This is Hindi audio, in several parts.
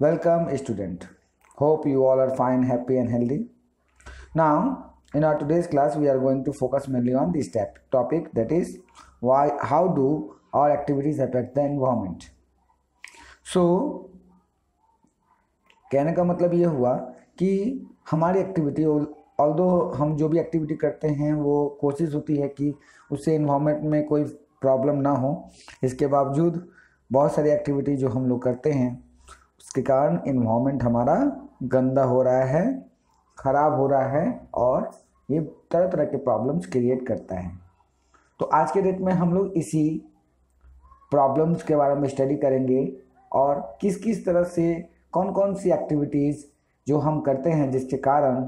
Welcome, student. Hope you all are fine, happy, and healthy. Now, in our today's class, we are going to focus mainly on this topic, that is, how do our activities affect the environment. So, कहने का मतलब ये हुआ कि हमारी एक्टिविटी, ऑल्दो हम जो भी एक्टिविटी करते हैं वो कोशिश होती है कि उससे इन्वायरमेंट में कोई प्रॉब्लम ना हो। इसके बावजूद बहुत सारी एक्टिविटी जो हम लोग करते हैं उसके कारण इन्वायरमेंट हमारा गंदा हो रहा है, ख़राब हो रहा है और ये तरह तरह के प्रॉब्लम्स क्रिएट करता है। तो आज के डेट में हम लोग इसी प्रॉब्लम्स के बारे में स्टडी करेंगे और किस किस तरह से कौन कौन सी एक्टिविटीज़ जो हम करते हैं जिसके कारण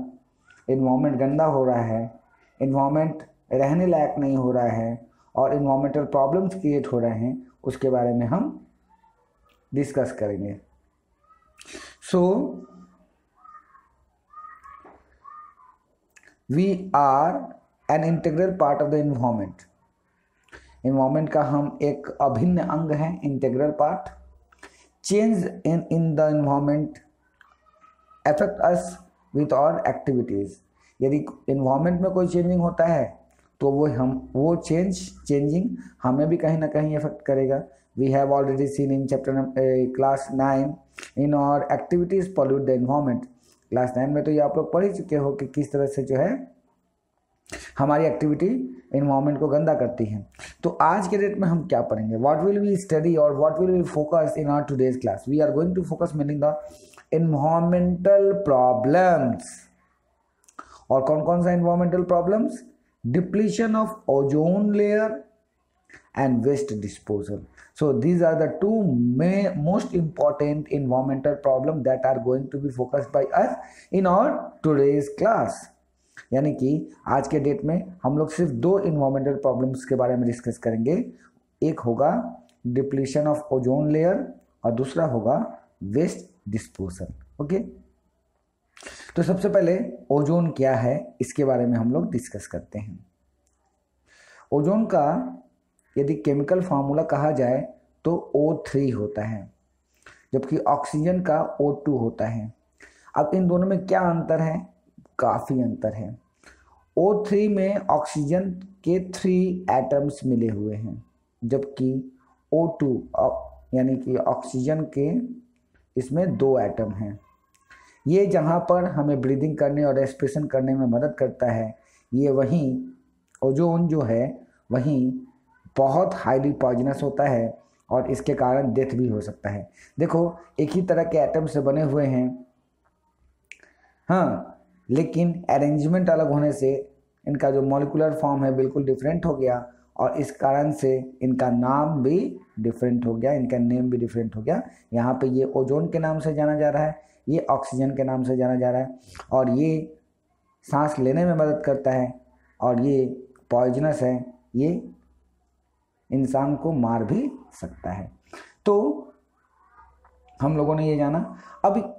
इन्वायरमेंट गंदा हो रहा है, इन्वायरमेंट रहने लायक नहीं हो रहा है और इन्वायरमेंटल प्रॉब्लम्स क्रिएट हो रहे हैं, उसके बारे में हम डिस्कस करेंगे। So we are an integral part of the environment. Environment का हम एक अभिन्न अंग है, integral part. Change in the environment affect us with our activities. यदि इन्वायरमेंट में कोई चेंजिंग होता है तो वो चेंजिंग हमें भी कहीं ना कहीं इफेक्ट करेगा। We have already seen in chapter class 9 in our activities pollute the environment. Class 9 में तो ये आप लोग पढ़ ही चुके हो कि किस तरह से जो है हमारी एक्टिविटी इन्वायरमेंट को गंदा करती है। तो आज के डेट में हम क्या पढ़ेंगे, व्हाट विल वी स्टडी और what will we focus in our today's class. We are going to focus mainly the environmental problems. और कौन कौन सा environmental problems? Depletion of ozone layer and waste disposal. So these are the two most important environmental problems that are going to be focused by us in our today's class. यानी कि आज के डेट में हम लोग सिर्फ दो environmental problems के बारे में डिस्कस करेंगे। एक होगा डिप्लीशन ऑफ ओजोन लेयर और दूसरा होगा वेस्ट डिस्पोजल। ओके, तो सबसे पहले ओजोन क्या है इसके बारे में हम लोग डिस्कस करते हैं। ओजोन का यदि केमिकल फार्मूला कहा जाए तो O3 होता है, जबकि ऑक्सीजन का O2 होता है। अब इन दोनों में क्या अंतर है? काफ़ी अंतर है। O3 में ऑक्सीजन के 3 एटम्स मिले हुए हैं, जबकि O2 यानी कि ऑक्सीजन के इसमें 2 एटम हैं। ये जहाँ पर हमें ब्रीदिंग करने और रेस्पिरेशन करने में मदद करता है, ये वहीं ओजोन जो है वहीं बहुत हाईली पॉइजनस होता है और इसके कारण डेथ भी हो सकता है। देखो, एक ही तरह के एटम से बने हुए हैं, हाँ, लेकिन अरेंजमेंट अलग होने से इनका जो मॉलिक्यूलर फॉर्म है बिल्कुल डिफरेंट हो गया और इस कारण से इनका नाम भी डिफरेंट हो गया, इनका नेम भी डिफरेंट हो गया। यहाँ पे ये ओजोन के नाम से जाना जा रहा है, ये ऑक्सीजन के नाम से जाना जा रहा है और ये सांस लेने में मदद करता है और ये पॉइजनस है, ये इंसान को मार भी सकता है। तो हम लोगों ने ये जाना। अब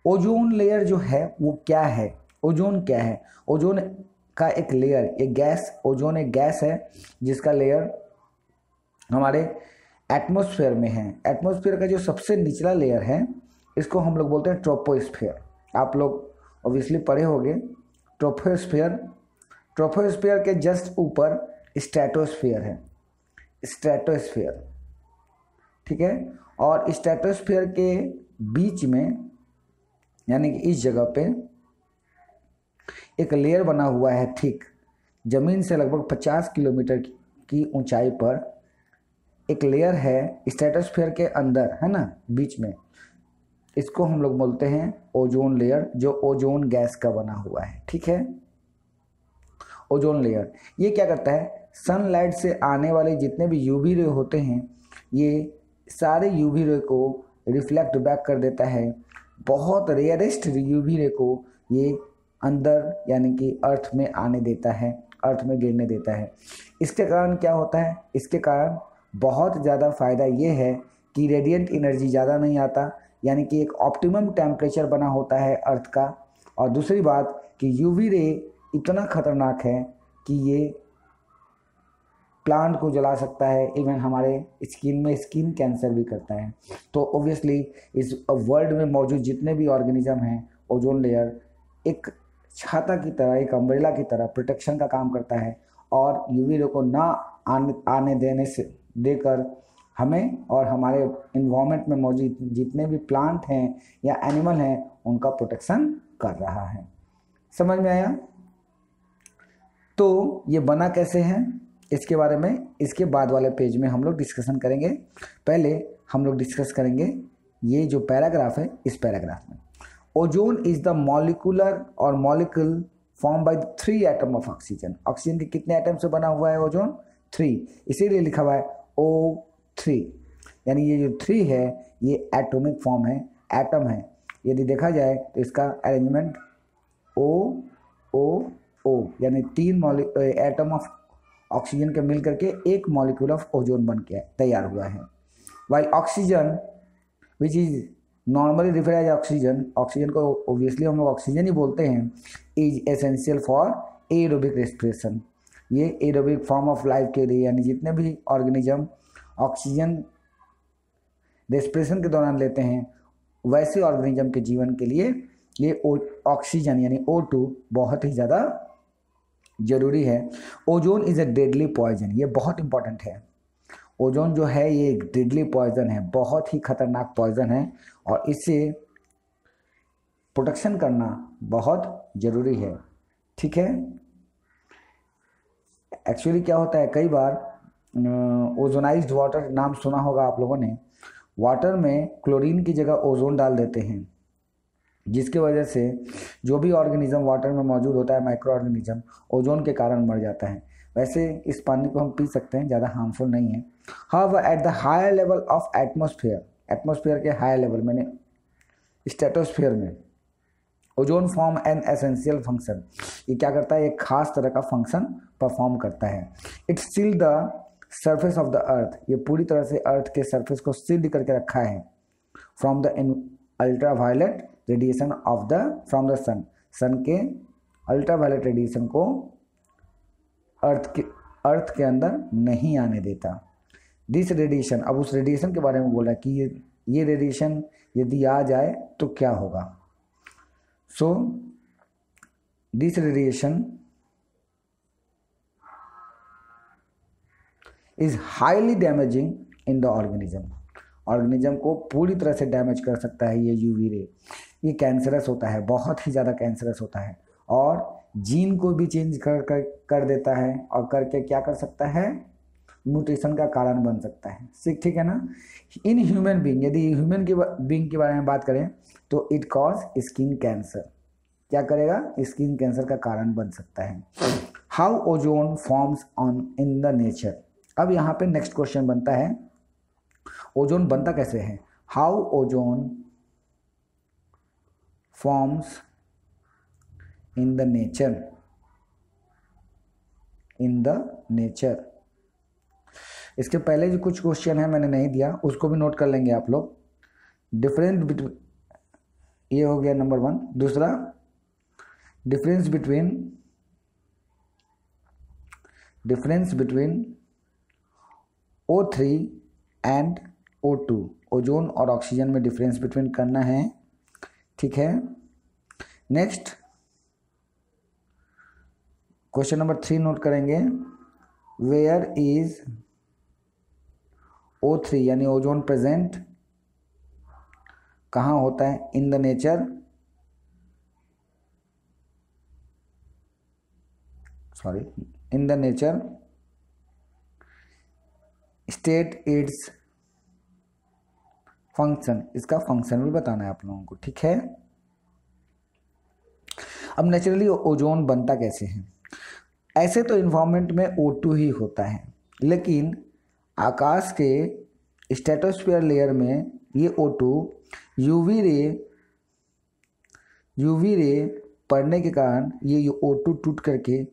ओजोन लेयर जो है वो क्या है? ओजोन क्या है? ओजोन का एक लेयर, एक गैस, ओजोन एक गैस है जिसका लेयर हमारे एटमॉस्फेयर में है। एटमॉस्फेयर का जो सबसे निचला लेयर है इसको हम लोग बोलते हैं ट्रोपोस्फेयर। आप लोग ऑब्वियसली पढ़े होंगे ट्रोपोस्फेयर। ट्रोपोस्फेयर के जस्ट ऊपर स्ट्रेटोस्फेयर है, स्ट्रेटोस्फेयर, ठीक है। और स्ट्रेटोस्फेयर के बीच में यानी कि इस जगह पे एक लेयर बना हुआ है, ठीक जमीन से लगभग 50 किलोमीटर की ऊंचाई पर एक लेयर है स्ट्रेटोस्फेयर के अंदर, है ना, बीच में। इसको हम लोग बोलते हैं ओजोन लेयर, जो ओजोन गैस का बना हुआ है, ठीक है। ओजोन लेयर ये क्या करता है? सनलाइट से आने वाले जितने भी यूवी रे होते हैं ये सारे यूवी रे को रिफ्लेक्ट बैक कर देता है। बहुत रेयरेस्ट यूवी रे को ये अंदर यानी कि अर्थ में आने देता है, अर्थ में गिरने देता है। इसके कारण क्या होता है? इसके कारण बहुत ज़्यादा फ़ायदा ये है कि रेडिएंट एनर्जी ज़्यादा नहीं आता, यानी कि एक ऑप्टिमम टेम्परेचर बना होता है अर्थ का। और दूसरी बात कि यूवी रे इतना ख़तरनाक है कि ये प्लांट को जला सकता है, इवन हमारे स्किन में स्किन कैंसर भी करता है। तो ऑब्वियसली इस वर्ल्ड में मौजूद जितने भी ऑर्गेनिज्म हैं, ओजोन लेयर एक छाता की तरह, एक अम्ब्रेला की तरह प्रोटेक्शन का काम करता है और यूवी रे को ना आने देने से देकर हमें और हमारे इन्वायरमेंट में मौजूद जितने भी प्लांट हैं या एनिमल हैं उनका प्रोटेक्शन कर रहा है। समझ में आया? तो ये बना कैसे है इसके बारे में इसके बाद वाले पेज में हम लोग डिस्कशन करेंगे। पहले हम लोग डिस्कस करेंगे ये जो पैराग्राफ है, इस पैराग्राफ में ओजोन इज द मॉलिक्यूलर और molecule form by 3 atom of oxygen. Oxygen के कितने एटम से बना हुआ है ओजोन? 3, इसीलिए लिखा हुआ है O3, यानी ये जो 3 है ये एटॉमिक फॉर्म है, एटम है। यदि देखा जाए तो इसका अरेंजमेंट O यानी 3 एटम ऑफ ऑक्सीजन के मिल करके एक मॉलिक्यूल ऑफ ओजोन बन के तैयार हुआ है। While oxygen which is normally refer as oxygen, oxygen को ऑब्वियसली हम लोग ऑक्सीजन ही बोलते हैं, is essential for aerobic respiration. ये एरोबिक फॉर्म ऑफ लाइफ के लिए, यानी जितने भी ऑर्गेनिज्म ऑक्सीजन रेस्पिरेशन के दौरान लेते हैं वैसे ऑर्गेनिज्म के जीवन के लिए ये ऑक्सीजन यानी O2 बहुत ही ज़्यादा जरूरी है। Ozone is a deadly poison, ये बहुत इंपॉर्टेंट है। ओजोन जो है ये एक डेडली पॉइजन है, बहुत ही खतरनाक पॉइजन है और इससे प्रोटेक्शन करना बहुत ज़रूरी है। ठीक है, एक्चुअली क्या होता है, कई बार ओजोनाइज्ड वाटर नाम सुना होगा आप लोगों ने। वाटर में क्लोरीन की जगह ओजोन डाल देते हैं, जिसके वजह से जो भी ऑर्गेनिज्म वाटर में मौजूद होता है, माइक्रो ऑर्गेनिज्म, ओजोन के कारण मर जाता है। वैसे इस पानी को हम पी सकते हैं, ज़्यादा हार्मफुल नहीं है। However at the higher level of atmosphere, atmosphere के हायर लेवल मैंने स्ट्रेटोस्फेयर में ozone form an essential function, ये क्या करता है, एक खास तरह का फंक्शन परफॉर्म करता है। It seal the surface of the earth, ये पूरी तरह से अर्थ के सरफेस को सील करके रखा है from the ultraviolet radiation of the from the sun, sun के अल्ट्रावायलेट रेडिएशन को अर्थ के अंदर नहीं आने देता। दिस रेडिएशन, अब उस रेडिएशन के बारे में बोला कि ये रेडिएशन यदि आ जाए तो क्या होगा। So this radiation is highly damaging in the organism, organism को पूरी तरह से डैमेज कर सकता है ये यूवी रे। ये कैंसरस होता है, बहुत ही ज़्यादा कैंसरस होता है और जीन को भी चेंज कर देता है और करके क्या कर सकता है, म्यूटेशन का कारण बन सकता है। ठीक है ना। इन ह्यूमन बीइंग, यदि ह्यूमन की बीइंग के बारे में बात करें तो इट कॉज स्किन कैंसर, क्या करेगा, स्किन कैंसर का कारण बन सकता है। How ozone forms on in the nature, अब यहाँ पे नेक्स्ट क्वेश्चन बनता है ओजोन बनता कैसे है। How ozone forms in the nature, in the nature. इसके पहले जो कुछ क्वेश्चन है मैंने नहीं दिया, उसको भी नोट कर लेंगे आप लोग। डिफरेंस बिटवीन, ये हो गया नंबर 1। दूसरा, difference between O3 and O2, ozone और ऑक्सीजन में डिफरेंस बिटवीन करना है। ठीक है। नेक्स्ट क्वेश्चन नंबर 3 नोट करेंगे। वेयर इज O3 यानी ओजोन प्रेजेंट, कहाँ होता है, in the nature, sorry in the nature, state its function, इसका फंक्शन भी बताना है आप लोगों को। ठीक है। अब नेचुरली ओजोन बनता कैसे है, ऐसे तो इन्वायरमेंट में O2 ही होता है, लेकिन आकाश के स्ट्रेटोस्फीयर लेयर में ये O2 यूवी रे पड़ने के कारण ये O2 टूट करके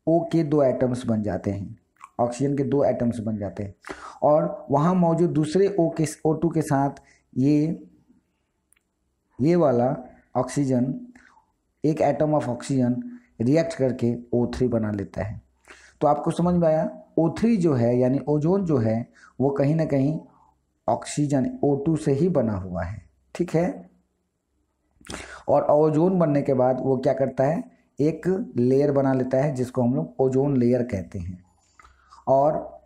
O के 2 एटम्स बन जाते हैं, ऑक्सीजन के 2 एटम्स बन जाते हैं और वहाँ मौजूद दूसरे O2 के साथ ये वाला ऑक्सीजन, एक एटम ऑफ ऑक्सीजन रिएक्ट करके O3 बना लेता है। तो आपको समझ में आया, O3 जो है यानी ओजोन जो है वो कहीं ना कहीं ऑक्सीजन O2 से ही बना हुआ है, ठीक है। और ओजोन बनने के बाद वो क्या करता है, एक लेयर बना लेता है जिसको हम लोग ओजोन लेयर कहते हैं। और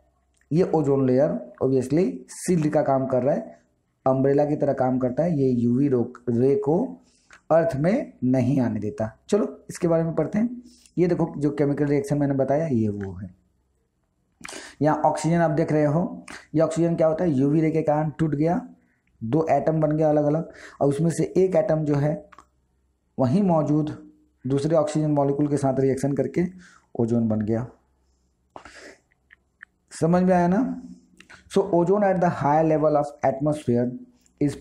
ये ओजोन लेयर ऑब्वियसली शील्ड का काम कर रहा है, अम्ब्रेला की तरह काम करता है, ये यूवी रे को अर्थ में नहीं आने देता। चलो इसके बारे में पढ़ते हैं। ये देखो जो केमिकल रिएक्शन मैंने बताया ये वो है। यहाँ ऑक्सीजन आप देख रहे हो, ये ऑक्सीजन क्या होता है, यूवी रे के कारण टूट गया, 2 एटम बन गया अलग अलग, और उसमें से एक एटम जो है वहीं मौजूद दूसरे ऑक्सीजन मॉलिक्यूल के साथ रिएक्शन करके ओजोन बन गया। समझ में आया ना। So ozone at the higher level of atmosphere is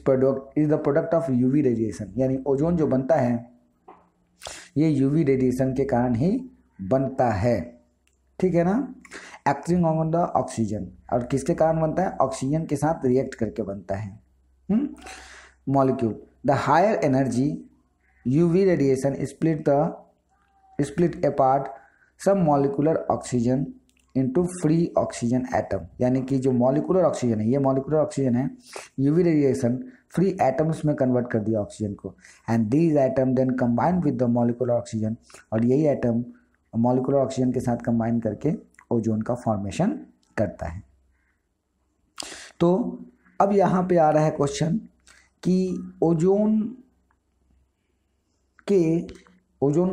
the product of UV radiation, यानी ओजोन जो बनता है ये यूवी रेडिएशन के कारण ही बनता है, ठीक है ना। एक्टिंग ऑन द ऑक्सीजन, और किसके कारण बनता है, ऑक्सीजन के साथ रिएक्ट करके बनता है molecule. The higher energy UV radiation split apart some molecular oxygen into free oxygen atom, यानी कि जो मॉलिकुलर ऑक्सीजन है, ये मॉलिकुलर ऑक्सीजन है, यूवी रेडिएशन फ्री एटम्स में कन्वर्ट कर दिया ऑक्सीजन को, and these atom then combine with the molecular oxygen, और यही एटम मॉलिकुलर ऑक्सीजन के साथ कंबाइन करके ओजोन का फॉर्मेशन करता है। तो अब यहाँ पे आ रहा है क्वेश्चन कि ओजोन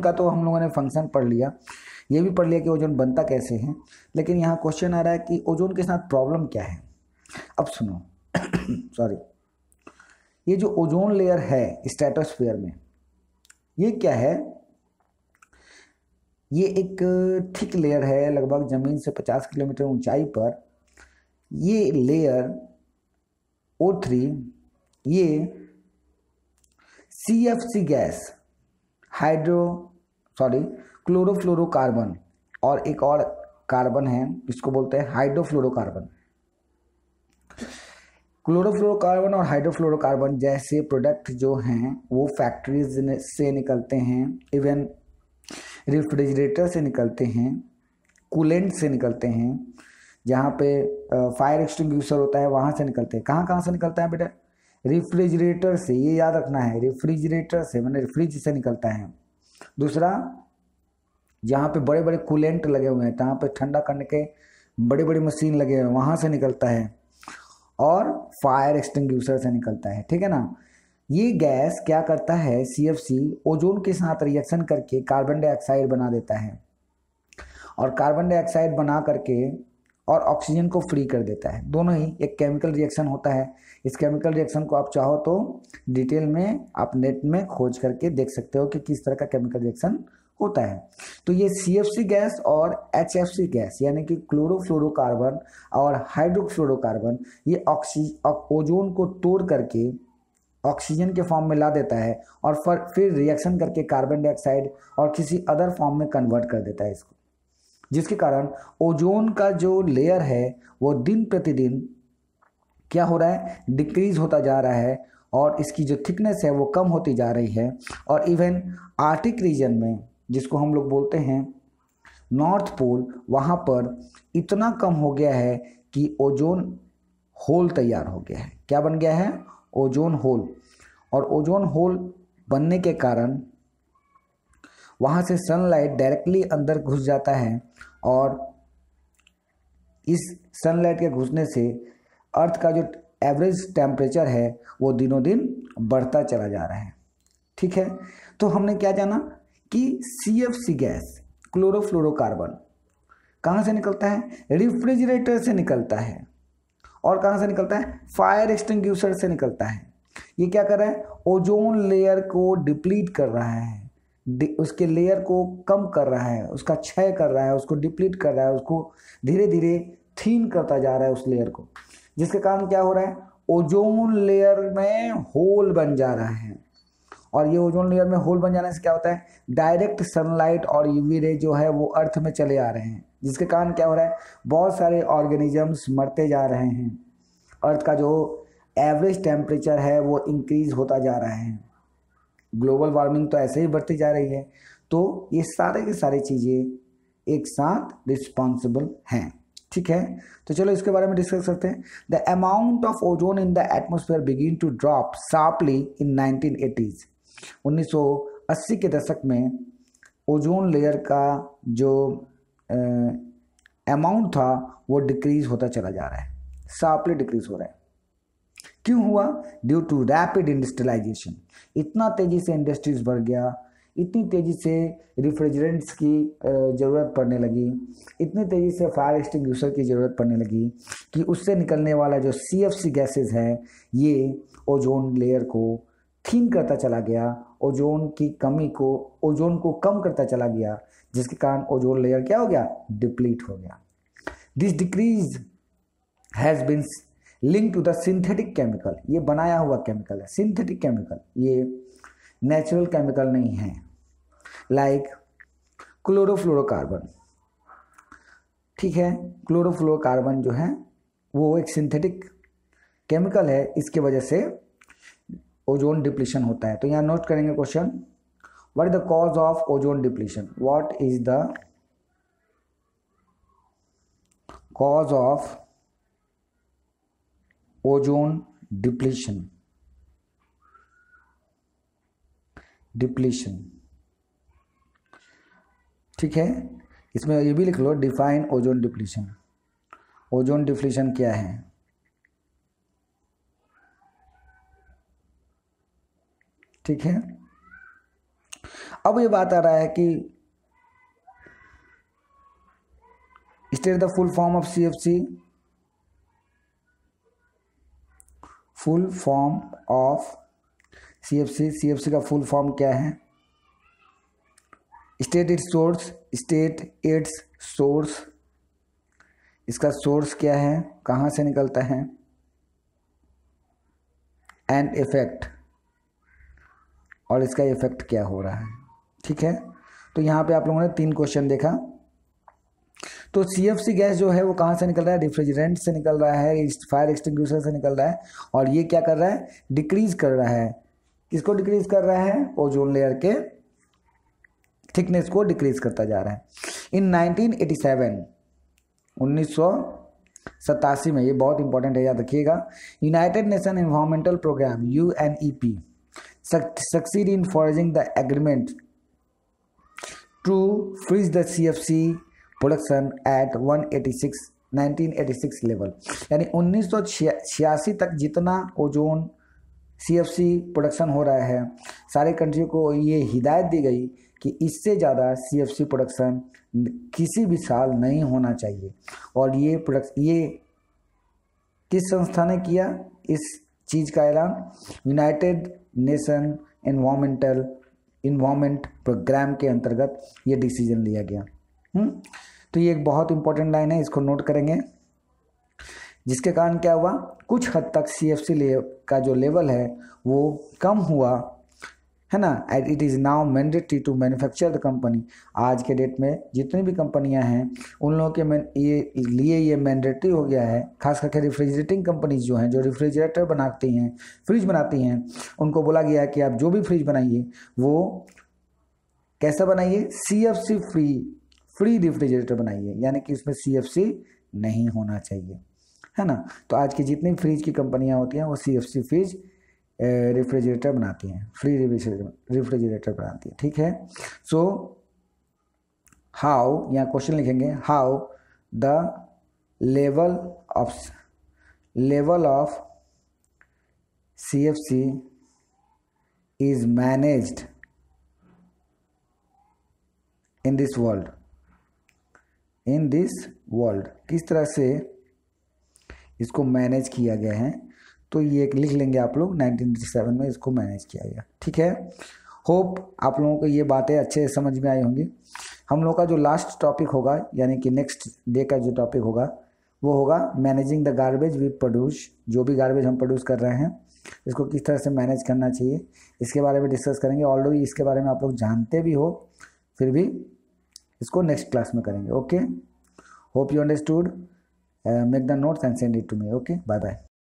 का तो हम लोगों ने फंक्शन पढ़ लिया, ये भी पढ़ लिया कि ओजोन बनता कैसे है, लेकिन यहाँ क्वेश्चन आ रहा है कि ओजोन के साथ प्रॉब्लम क्या है। अब सुनो सॉरी, ये जो ओजोन लेयर है स्ट्रेटोस्फीयर में, ये क्या है, ये एक थिक लेयर है लगभग ज़मीन से 50 किलोमीटर ऊंचाई पर। ये लेयर O3 ये CFC गैस क्लोरोफ्लोरोकार्बन और एक और कार्बन है इसको बोलते हैं हाइड्रोफ्लोरोकार्बन। क्लोरोफ्लोरोकार्बन और हाइड्रोफ्लोरोकार्बन जैसे प्रोडक्ट जो हैं वो फैक्ट्रीज से निकलते हैं, इवन रेफ्रिजरेटर से निकलते हैं, कूलेंट से निकलते हैं, जहाँ पे फायर एक्सटिंग्विशर होता है वहाँ से निकलते हैं। कहाँ कहाँ से निकलता है बेटा, रेफ्रिजरेटर से, ये याद रखना है, रेफ्रिजरेटर से मैंने फ्रिज से निकलता है। दूसरा, जहाँ पे बड़े बड़े कूलेंट लगे हुए हैं, जहाँ पे ठंडा करने के बड़े बड़े मशीन लगे हुए हैं वहाँ से निकलता है, और फायर एक्सटिंग्विशर से निकलता है, ठीक है ना। ये गैस क्या करता है, CFC ओजोन के साथ रिएक्शन करके कार्बन डाइऑक्साइड बना देता है, और कार्बन डाइऑक्साइड बना करके और ऑक्सीजन को फ्री कर देता है। दोनों ही एक केमिकल रिएक्शन होता है। इस केमिकल रिएक्शन को आप चाहो तो डिटेल में आप नेट में खोज करके देख सकते हो कि किस तरह का केमिकल रिएक्शन होता है। तो ये CFC गैस और HFC गैस यानी कि क्लोरोफ्लोरोकार्बन और हाइड्रोफ्लोरोकार्बन ये ओजोन को तोड़ करके ऑक्सीजन के फॉर्म में ला देता है, और फिर रिएक्शन करके कार्बन डाइऑक्साइड और किसी अदर फॉर्म में कन्वर्ट कर देता है इसको, जिसके कारण ओजोन का जो लेयर है वो दिन प्रतिदिन क्या हो रहा है, डिक्रीज होता जा रहा है, और इसकी जो थिकनेस है वो कम होती जा रही है। और इवन आर्टिक रीजन में, जिसको हम लोग बोलते हैं नॉर्थ पोल, वहाँ पर इतना कम हो गया है कि ओजोन होल तैयार हो गया है। क्या बन गया है, ओजोन होल। और ओजोन होल बनने के कारण वहाँ से सनलाइट डायरेक्टली अंदर घुस जाता है, और इस सनलाइट के घुसने से अर्थ का जो एवरेज टेम्परेचर है वो दिनों दिन बढ़ता चला जा रहा है, ठीक है। तो हमने क्या जाना कि CFC गैस क्लोरोफ्लोरोकार्बन कहाँ से निकलता है, रेफ्रिजरेटर से निकलता है, और कहाँ से निकलता है, फायर एक्सटिंग्विशर से निकलता है। ये क्या कर रहा है, ओजोन लेयर को डिप्लीट कर रहा है, उसके लेयर को कम कर रहा है, उसका क्षय कर रहा है, उसको डिप्लीट कर रहा है, उसको धीरे धीरे थीन करता जा रहा है उस लेयर को, जिसके कारण क्या हो रहा है, ओजोन लेयर में होल बन जा रहा है। और ये ओजोन लेयर में होल बन जाने से क्या होता है, डायरेक्ट सनलाइट और यूवी रे जो है वो अर्थ में चले आ रहे हैं, जिसके कारण क्या हो रहा है, बहुत सारे ऑर्गेनिजम्स मरते जा रहे हैं, अर्थ का जो एवरेज टेम्परेचर है वो इंक्रीज होता जा रहा है, ग्लोबल वार्मिंग तो ऐसे ही बढ़ती जा रही है। तो ये सारे की सारी चीज़ें एक साथ रिस्पॉन्सिबल हैं। ठीक है, तो चलो इसके बारे में डिस्कस करते हैं। The amount of ozone in the atmosphere begin to drop sharply in 1980s। 1980 के दशक में ओजोन लेयर का जो अमाउंट था वो डिक्रीज होता चला जा रहा है, शार्पली डिक्रीज हो रहा है। क्यों हुआ? Due to rapid industrialisation. इतना तेजी से इंडस्ट्रीज बढ़ गया, इतनी तेजी से रिफ्रिजरेंट्स की ज़रूरत पड़ने लगी, इतनी तेजी से फायर एक्सटिंग्विशर की ज़रूरत पड़ने लगी कि उससे निकलने वाला जो CFC गैसेस है ये ओजोन लेयर को थिन करता चला गया, ओजोन की कमी को, ओजोन को कम करता चला गया, जिसके कारण ओजोन लेयर क्या हो गया? डिप्लीट हो गया। This decrease has been link to the synthetic chemical. ये बनाया हुआ केमिकल है, सिंथेटिक केमिकल, ये नेचुरल केमिकल नहीं है। Like chlorofluorocarbon. ठीक है, क्लोरोफ्लोरोकार्बन जो है वो एक सिंथेटिक केमिकल है, इसके वजह से ओजोन डिप्लीशन होता है। तो यहाँ नोट करेंगे question, what is the cause of ozone depletion? What is the cause of ozone depletion? Depletion, ठीक है, इसमें ये भी लिख लो, define ozone depletion. Ozone depletion क्या है? ठीक है, अब ये बात आ रहा है कि state the full form of CFC। Full form of CFC का फुल फॉर्म क्या है? State it's source, state it's source. इसका सोर्स क्या है, कहाँ से निकलता है? एंड इफेक्ट, और इसका इफेक्ट क्या हो रहा है। ठीक है, तो यहाँ पे आप लोगों ने 3 क्वेश्चन देखा। तो CFC गैस जो है वो कहाँ से निकल रहा है? रेफ्रिजरेंट से निकल रहा है, फायर एक्सटिंग्विशर से निकल रहा है, और ये क्या कर रहा है? डिक्रीज कर रहा है। किसको डिक्रीज कर रहा है? ओजोन लेयर के थिकनेस को डिक्रीज करता जा रहा है। इन 1987, 1987 में, ये बहुत इंपॉर्टेंट है, याद रखिएगा, United Nation environmental programme UNEP succeed in forging the agreement to freeze the CFC production at 1986 level. यानी 1986 तक जितना ओजोन CFC प्रोडक्शन हो रहा है, सारे कंट्री को ये हिदायत दी गई कि इससे ज़्यादा CFC प्रोडक्शन किसी भी साल नहीं होना चाहिए। और ये किस संस्था ने किया इस चीज़ का ऐलान? यूनाइटेड नेशन एनवायरमेंट प्रोग्राम के अंतर्गत ये डिसीजन लिया गया। तो ये एक बहुत इंपॉर्टेंट लाइन है, इसको नोट करेंगे, जिसके कारण क्या हुआ? कुछ हद तक CFC का जो लेवल है वो कम हुआ है ना। And it is now mandatory to manufacture the company. आज के डेट में जितनी भी कंपनियां हैं उन लोगों के ये मैंडेटरी हो गया है, खास करके रिफ्रिजरेटिंग कंपनीज जो हैं, जो रिफ्रिजरेटर बनाती हैं, फ्रिज बनाती हैं, उनको बोला गया है कि आप जो भी फ्रिज बनाइए वो कैसा बनाइए? CFC फ्री रेफ्रिजरेटर बनाइए, यानी कि उसमें CFC नहीं होना चाहिए, है ना। तो आज की जितनी फ्रिज की कंपनियां होती हैं वो CFC फ्रिज रेफ्रिजरेटर बनाती हैं, फ्री रेफ्रिजरेटर बनाती है। ठीक है, सो हाउ, यहाँ क्वेश्चन लिखेंगे, how the level of CFC is managed in this world. किस तरह से इसको मैनेज किया गया है, तो ये लिख लेंगे आप लोग, 1987 में इसको मैनेज किया गया। ठीक है, होप आप लोगों को ये बातें अच्छे से समझ में आई होंगी। हम लोग का जो लास्ट टॉपिक होगा, यानी कि नेक्स्ट डे का जो टॉपिक होगा वो होगा managing the garbage we produce. जो भी गार्बेज हम प्रोड्यूस कर रहे हैं इसको किस तरह से मैनेज करना चाहिए, इसके बारे में डिस्कस करेंगे। ऑलरेडी इसके बारे में आप लोग जानते भी हो, फिर भी इसको नेक्स्ट क्लास में करेंगे। Okay, hope you understood. Make the notes and send it to me. Okay, bye bye.